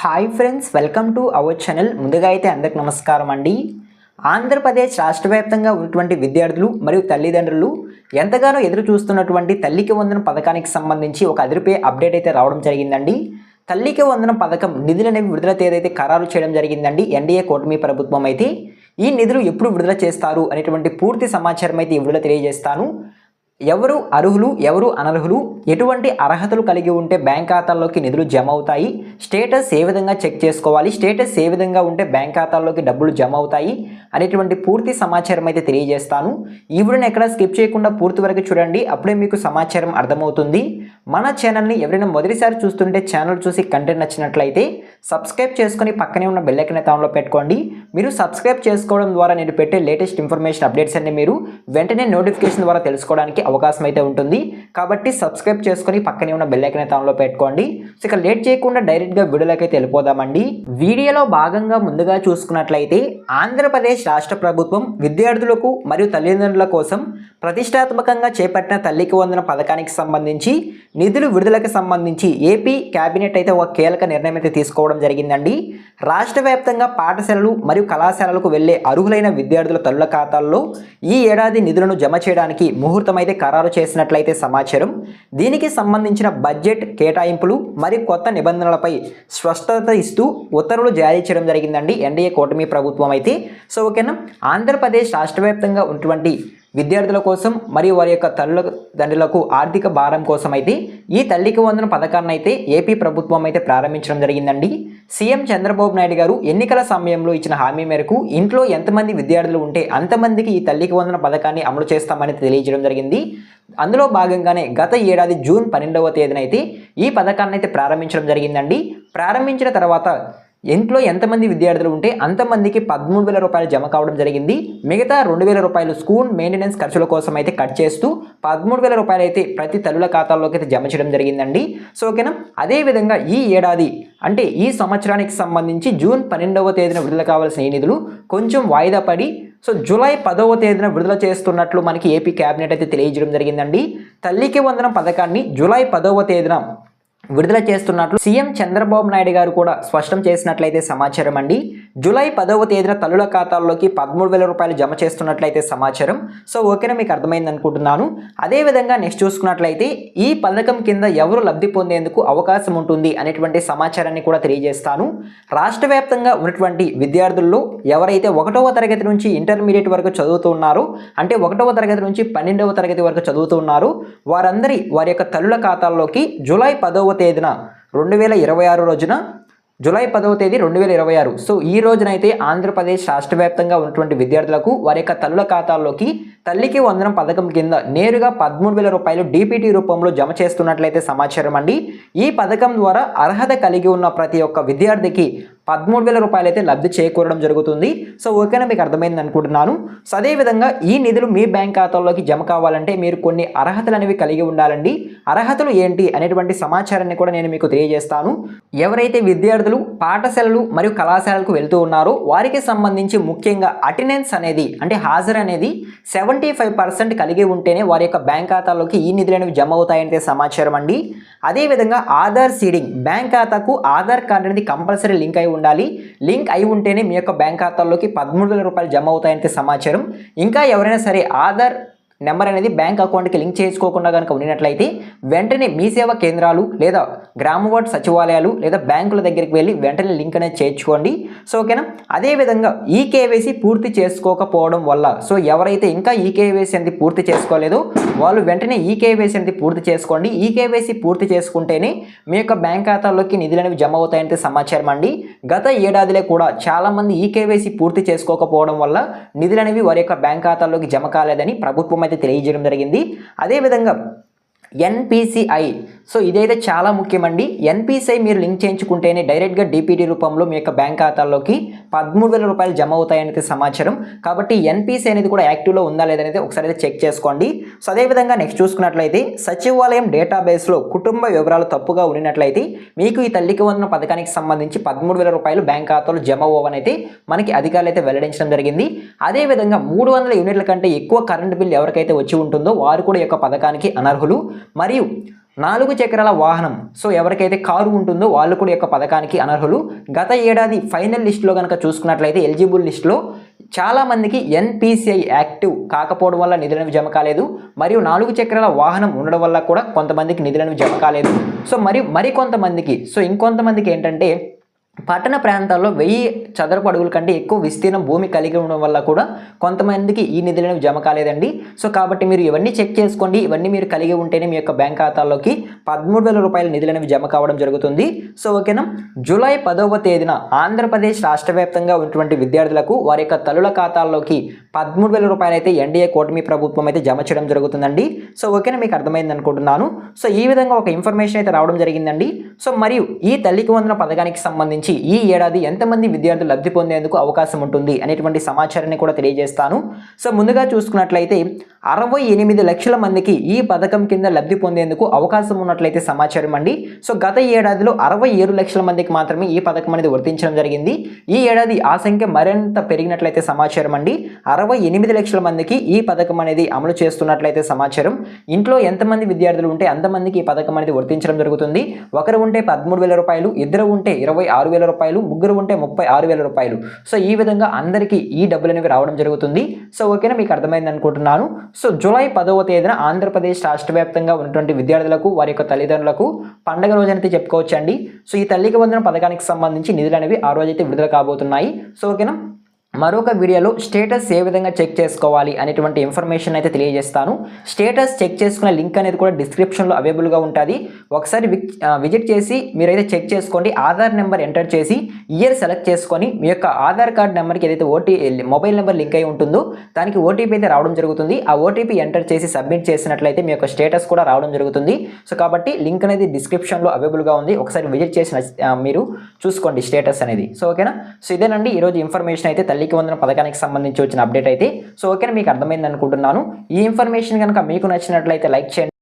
Hi friends, welcome to our channel. ముందుగా అయితే అందరికి నమస్కారం అండి. ఆంధ్రప్రదేశ్ రాష్ట్ర వ్యాప్తంగా ఉన్నటువంటి విద్యార్థులు మరియు తల్లిదండ్రులు ఎంతగానో ఎదురు చూస్తున్నటువంటి తల్లికి వందనం పథకానికి సంబంధించి ఒక అదిరిపోయే అప్డేట్ అయితే రావడం జరిగిందండి. తల్లికి వందనం పథకం నిధులనేవి విడుదల తేదీ అయితే ఖరారు చేయడం జరిగిందండి. ఎన్డీఏ కూటమి ప్రభుత్వం అయితే ఈ నిధులు ఎప్పుడు విడుదల చేస్తారు అనేటువంటి పూర్తి సమాచారం అయితే ఈ వీడియోలో తెలియజేస్తాను. ఎవరు అర్హులు, ఎవరు అనర్హులు, ఎటువంటి అర్హతలు కలిగి ఉంటే బ్యాంక్ ఖాతాల్లోకి నిధులు జమ అవుతాయి, స్టేటస్ ఏ విధంగా చెక్ చేసుకోవాలి, స్టేటస్ ఏ విధంగా ఉంటే బ్యాంక్ ఖాతాల్లోకి డబ్బులు జమ అవుతాయి అనేటువంటి పూర్తి సమాచారం అయితే తెలియజేస్తాను. ఈ వీడియోని ఎక్కడ స్కిప్ చేయకుండా పూర్తి వరకు చూడండి, అప్పుడే మీకు సమాచారం అర్థమవుతుంది. మన ఛానల్ని ఎవరైనా మొదటిసారి చూస్తుంటే ఛానల్ చూసి కంటెంట్ నచ్చినట్లయితే సబ్స్క్రైబ్ చేసుకొని పక్కనే ఉన్న బెల్ ఐకాన్ ఆన్లో పెట్టుకోండి. మీరు సబ్స్క్రైబ్ చేసుకోవడం ద్వారా నేను పెట్టే లేటెస్ట్ ఇన్ఫర్మేషన్ అప్డేట్స్ అన్ని మీరు వెంటనే నోటిఫికేషన్ ద్వారా తెలుసుకోవడానికి అవకాశం అయితే ఉంటుంది. కాబట్టి సబ్స్క్రైబ్ చేసుకొని పక్కనే ఉన్న బెల్ ఐకాన్ ఆన్లో పెట్టుకోండి. సో ఇక లేట్ చేయకుండా డైరెక్ట్గా వీడియోలోకి అయితే వెళ్ళిపోదామండి. వీడియోలో భాగంగా ముందుగా చూసుకున్నట్లయితే ఆంధ్రప్రదేశ్ రాష్ట్ర ప్రభుత్వం విద్యార్థులకు మరియు తల్లిదండ్రుల కోసం ప్రతిష్టాత్మకంగా చేపట్టిన తల్లికి వందన పథకానికి సంబంధించి నిధులు విడుదలకు సంబంధించి ఏపీ కేబినెట్ అయితే ఒక కీలక నిర్ణయం అయితే తీసుకోవడం జరిగిందండి. రాష్ట్ర వ్యాప్తంగా పాఠశాలలు మరియు కళాశాలలకు వెళ్లే అర్హులైన విద్యార్థుల తల్లుల ఖాతాల్లో ఈ ఏడాది నిధులను జమ చేయడానికి ముహూర్తం అయితే ఖరారు చేసినట్లయితే సమాచారం. దీనికి సంబంధించిన బడ్జెట్ కేటాయింపులు మరియు కొత్త నిబంధనలపై స్పష్టత ఇస్తూ ఉత్తర్వులు జారీ చేయడం జరిగిందండి ఎన్డీఏ కూటమి ప్రభుత్వం అయితే. సో ఓకేనా, ఆంధ్రప్రదేశ్ రాష్ట్ర వ్యాప్తంగా ఉన్నటువంటి విద్యార్థుల కోసం మరియు వారి యొక్క తల్లిదండ్రులకు ఆర్థిక భారం కోసం అయితే ఈ తల్లికి వందన పథకాన్ని అయితే ఏపీ ప్రభుత్వం అయితే ప్రారంభించడం జరిగిందండి. సీఎం చంద్రబాబు నాయుడు గారు ఎన్నికల సమయంలో ఇచ్చిన హామీ మేరకు ఇంట్లో ఎంతమంది విద్యార్థులు ఉంటే అంతమందికి ఈ తల్లికి వందన పథకాన్ని అమలు చేస్తామని తెలియజేయడం జరిగింది. అందులో భాగంగానే గత ఏడాది జూన్ 12వ తేదీన అయితే ఈ పథకాన్ని అయితే ప్రారంభించడం జరిగిందండి. ప్రారంభించిన తర్వాత ఇంట్లో ఎంతమంది విద్యార్థులు ఉంటే అంతమందికి 13,000 రూపాయలు జమ కావడం జరిగింది. మిగతా 2,000 రూపాయలు స్కూల్ మెయింటెనెన్స్ ఖర్చుల కోసం అయితే కట్ చేస్తూ 13,000 రూపాయలు అయితే ప్రతి తల్లుల ఖాతాల్లోకి అయితే జమ చేయడం జరిగిందండి. సో ఓకేనా, అదేవిధంగా ఈ ఏడాది అంటే ఈ సంవత్సరానికి సంబంధించి జూన్ 12వ తేదీన విడుదల కావాల్సిన ఈ నిధులు కొంచెం వాయిదా పడి జూలై 10వ తేదీన విడుదల చేస్తున్నట్లు మనకి ఏపీ కేబినెట్ అయితే తెలియజేయడం జరిగిందండి. తల్లికి వందనం పథకాన్ని జూలై 10వ తేదీన విడుదల చేస్తున్నట్లు సీఎం చంద్రబాబు నాయుడు గారు కూడా స్పష్టం చేసినట్లయితే సమాచారం అండి. జూలై 10వ తేదీన తల్లుల ఖాతాల్లోకి 13,000 రూపాయలు జమ చేస్తున్నట్లయితే సమాచారం. సో ఓకేనా, మీకు అర్థమైంది అనుకుంటున్నాను. అదేవిధంగా నెక్స్ట్ చూసుకున్నట్లయితే ఈ పథకం కింద ఎవరు లబ్ధి పొందేందుకు అవకాశం ఉంటుంది అనేటువంటి సమాచారాన్ని కూడా తెలియజేస్తాను. రాష్ట్ర వ్యాప్తంగా ఉన్నటువంటి విద్యార్థుల్లో ఎవరైతే 1వ తరగతి నుంచి ఇంటర్మీడియట్ వరకు చదువుతూ ఉన్నారో, అంటే 1వ తరగతి నుంచి 12వ తరగతి వరకు చదువుతూ ఉన్నారో వారందరి వారి యొక్క తల్లుల ఖాతాల్లోకి జూలై 10వ తేదీన 2026 రోజున జూలై 10వ తేదీ 2026 సో ఈ రోజునైతే ఆంధ్రప్రదేశ్ రాష్ట్ర వ్యాప్తంగా ఉన్నటువంటి విద్యార్థులకు వారి యొక్క తల్లుల ఖాతాల్లోకి తల్లికి వందనం పథకం కింద నేరుగా 13,000 రూపాయలు డీపీటీ రూపంలో జమ చేస్తున్నట్లయితే సమాచారం అండి. ఈ పథకం ద్వారా అర్హత కలిగి ఉన్న ప్రతి ఒక్క విద్యార్థికి 13,000 రూపాయలు అయితే లబ్ధి చేకూరడం జరుగుతుంది. సో ఓకేనా, మీకు అర్థమైంది అనుకుంటున్నాను. సో అదేవిధంగా ఈ నిధులు మీ బ్యాంక్ ఖాతాల్లోకి జమ కావాలంటే మీరు కొన్ని అర్హతలు అనేవి కలిగి ఉండాలండి. అర్హతలు ఏంటి అనేటువంటి సమాచారాన్ని కూడా నేను మీకు తెలియజేస్తాను. ఎవరైతే విద్యార్థులు పాఠశాలలు మరియు కళాశాలలకు వెళ్తూ ఉన్నారో వారికి సంబంధించి ముఖ్యంగా అటెండెన్స్ అనేది అంటే హాజరు అనేది 75% కలిగి ఉంటేనే వారి యొక్క బ్యాంక్ ఖాతాల్లోకి ఈ నిధులు అనేవి జమ అవుతాయంటే సమాచారం అండి. అదేవిధంగా ఆధార్ సీడింగ్, బ్యాంక్ ఖాతాకు ఆధార్ కార్డు అనేది కంపల్సరీ లింక్ అయి ఉండాలి. లింక్ అయి ఉంటేనే మీ యొక్క బ్యాంక్ ఖాతాల్లోకి 13,000 రూపాయలు జమ అవుతాయంటే సమాచారం. ఇంకా ఎవరైనా సరే ఆధార్ నెంబర్ అనేది బ్యాంక్ అకౌంట్కి లింక్ చేసుకోకుండా కనుక ఉన్నట్లయితే వెంటనే మీ సేవా కేంద్రాలు లేదా గ్రామ వార్డు సచివాలయాలు లేదా బ్యాంకుల దగ్గరికి వెళ్ళి వెంటనే లింక్ అనేది చేర్చుకోండి. సో ఓకేనా, అదేవిధంగా ఈ కేవైసీ పూర్తి చేసుకోకపోవడం వల్ల ఎవరైతే ఇంకా ఈ కేవైసీ అనేది పూర్తి చేసుకోలేదో వాళ్ళు వెంటనే ఈ కేవైసీ అనేది పూర్తి చేసుకోండి. ఈ కేవైసీ పూర్తి చేసుకుంటేనే మీ యొక్క బ్యాంక్ ఖాతాల్లోకి నిధులు అనేవి జమ అవుతాయంటే సమాచారం అండి. గత ఏడాదిలో కూడా చాలామంది ఈ కేవైసీ పూర్తి చేసుకోకపోవడం వల్ల నిధులు అనేవి వారి యొక్క బ్యాంక్ ఖాతాల్లోకి జమ కాలేదని ప్రభుత్వం అయితే తెలియజేయడం జరిగింది. అదేవిధంగా ఎన్పిసిఐ ఇదైతే చాలా ముఖ్యమండి. ఎన్పిసిఐ మీరు లింక్ చేయించుకుంటేనే డైరెక్ట్గా డీపీటీ రూపంలో మీ యొక్క బ్యాంక్ ఖాతాల్లోకి 13,000 రూపాయలు జమ అవుతాయనేది సమాచారం. కాబట్టి ఎన్పిసిఐ అనేది కూడా యాక్టివ్లో ఉందా లేదనేది ఒకసారి అయితే చెక్ చేసుకోండి. సో అదేవిధంగా నెక్స్ట్ చూసుకున్నట్లయితే సచివాలయం డేటాబేస్లో కుటుంబ వివరాలు తప్పుగా ఉన్నట్లయితే మీకు ఈ తల్లికి వందన పథకానికి సంబంధించి 13,000 రూపాయలు బ్యాంక్ ఖాతాలో జమ అవ్వనైతే మనకి అధికారులు అయితే వెల్లడించడం జరిగింది. అదేవిధంగా 300 యూనిట్ల కంటే ఎక్కువ కరెంట్ బిల్ ఎవరికైతే వచ్చి ఉంటుందో వారు కూడా ఈ యొక్క పథకానికి అనర్హులు. మరియు 4 చక్రాల వాహనం సో ఎవరికైతే కారు ఉంటుందో వాళ్ళు కూడా యొక్క పథకానికి అనర్హులు. గత ఏడాది ఫైనల్ లిస్టులో కనుక చూసుకున్నట్లయితే ఎలిజిబుల్ లిస్టులో చాలామందికి ఎన్పిసిఐ యాక్టివ్ కాకపోవడం వల్ల నిధులను జమ కాలేదు, మరియు 4 చక్రాల వాహనం ఉండడం వల్ల కూడా కొంతమందికి నిధులను జమ కాలేదు. సో మరికొంతమందికి ఇంకొంతమందికి ఏంటంటే పట్టణ ప్రాంతాల్లో 1000 చదరపు అడుగుల కంటే ఎక్కువ విస్తీర్ణం భూమి కలిగి ఉండడం వల్ల కూడా కొంతమందికి ఈ నిధులను జమ కాలేదండి. సో కాబట్టి మీరు ఇవన్నీ చెక్ చేసుకోండి. ఇవన్నీ మీరు కలిగి ఉంటేనే మీ యొక్క బ్యాంక్ ఖాతాల్లోకి 13,000 రూపాయల నిధులనేవి జమ కావడం జరుగుతుంది. సో ఓకేనా. జూలై 10వ తేదీన ఆంధ్రప్రదేశ్ రాష్ట్ర వ్యాప్తంగా ఉన్నటువంటి విద్యార్థులకు వారి యొక్క తల్లుల ఖాతాల్లోకి 13,000 రూపాయలు అయితే ఎన్డీఏ కూటమి ప్రభుత్వం అయితే జమ చేయడం జరుగుతుందండి. సో ఓకేనా, మీకు అర్థమైంది అనుకుంటున్నాను. సో ఈ విధంగా ఒక ఇన్ఫర్మేషన్ అయితే రావడం జరిగిందండి. సో మరియు ఈ తల్లికి వందన పథకానికి సంబంధించి ఈ ఏడాది ఎంతమంది విద్యార్థులు లబ్ధి పొందేందుకు అవకాశం ఉంటుంది అనేటువంటి సమాచారాన్ని కూడా తెలియజేస్తాను. సో ముందుగా చూసుకున్నట్లయితే 68 లక్షల మందికి ఈ పథకం కింద లబ్ధి పొందేందుకు అవకాశం ఉన్నట్లయితే సమాచారం అండి. సో గత ఏడాదిలో 67 లక్షల మందికి మాత్రమే ఈ పథకం అనేది వర్తించడం జరిగింది. ఈ ఏడాది ఆ సంఖ్య మరింత పెరిగినట్లయితే సమాచారం అండి. 68 లక్షల మందికి ఈ పథకం అనేది అమలు చేస్తున్నట్లయితే సమాచారం. ఇంట్లో ఎంతమంది విద్యార్థులు ఉంటే అంతమందికి ఈ పథకం అనేది వర్తించడం జరుగుతుంది. ఒకరు ఉంటే 13,000 రూపాయలు, ఇద్దరు ఉంటే 26,000 రూపాయలు, ముగ్గురు ఉంటే 36,000 రూపాయలు. సో ఈ విధంగా అందరికీ ఈ డబ్బులు అనేవి రావడం జరుగుతుంది. సో ఓకేనా, మీకు అర్థమైంది అనుకుంటున్నాను. సో జూలై 10వ తేదీన ఆంధ్రప్రదేశ్ రాష్ట్ర వ్యాప్తంగా ఉన్నటువంటి విద్యార్థులకు వారి యొక్క తల్లిదండ్రులకు పండుగ రోజు అయితే చెప్పుకోవచ్చండి. సో ఈ తల్లికి వందన పథకానికి సంబంధించి నిధులు అనేవి ఆ రోజు అయితే విడుదల కాబోతున్నాయి. సో ఓకేనా, మరొక వీడియోలో స్టేటస్ ఏ విధంగా చెక్ చేసుకోవాలి అనేటువంటి ఇన్ఫర్మేషన్ అయితే తెలియజేస్తాను. స్టేటస్ చెక్ చేసుకునే లింక్ అనేది కూడా డిస్క్రిప్షన్లో అవైలబుల్గా ఉంటుంది. ఒకసారి విజిట్ చేసి మీరైతే చెక్ చేసుకోండి. ఆధార్ నెంబర్ ఎంటర్ చేసి ఇయర్ సెలెక్ట్ చేసుకొని మీ యొక్క ఆధార్ కార్డ్ నెంబర్కి ఏదైతే మొబైల్ నెంబర్ లింక్ అయి ఉంటుందో దానికి ఓటీపీ అయితే రావడం జరుగుతుంది. ఆ ఓటీపీ ఎంటర్ చేసి సబ్మిట్ చేసినట్లయితే మీ యొక్క స్టేటస్ కూడా రావడం జరుగుతుంది. సో కాబట్టి లింక్ అనేది డిస్క్రిప్షన్లో అవైలబుల్గా ఉంది. ఒకసారి విజిట్ చేసి మీరు చూసుకోండి స్టేటస్ అనేది. సో ఓకేనా. సో ఇదేనండి ఈరోజు ఇన్ఫర్మేషన్ అయితే తల్లికి వందన పథకానికి సంబంధించి వచ్చిన అప్డేట్ అయితే. సో ఓకేనా, మీకు అర్థమైంది అనుకుంటున్నాను. ఈ ఇన్ఫర్మేషన్ కనుక మీకు నచ్చినట్లయితే లైక్ చేయండి.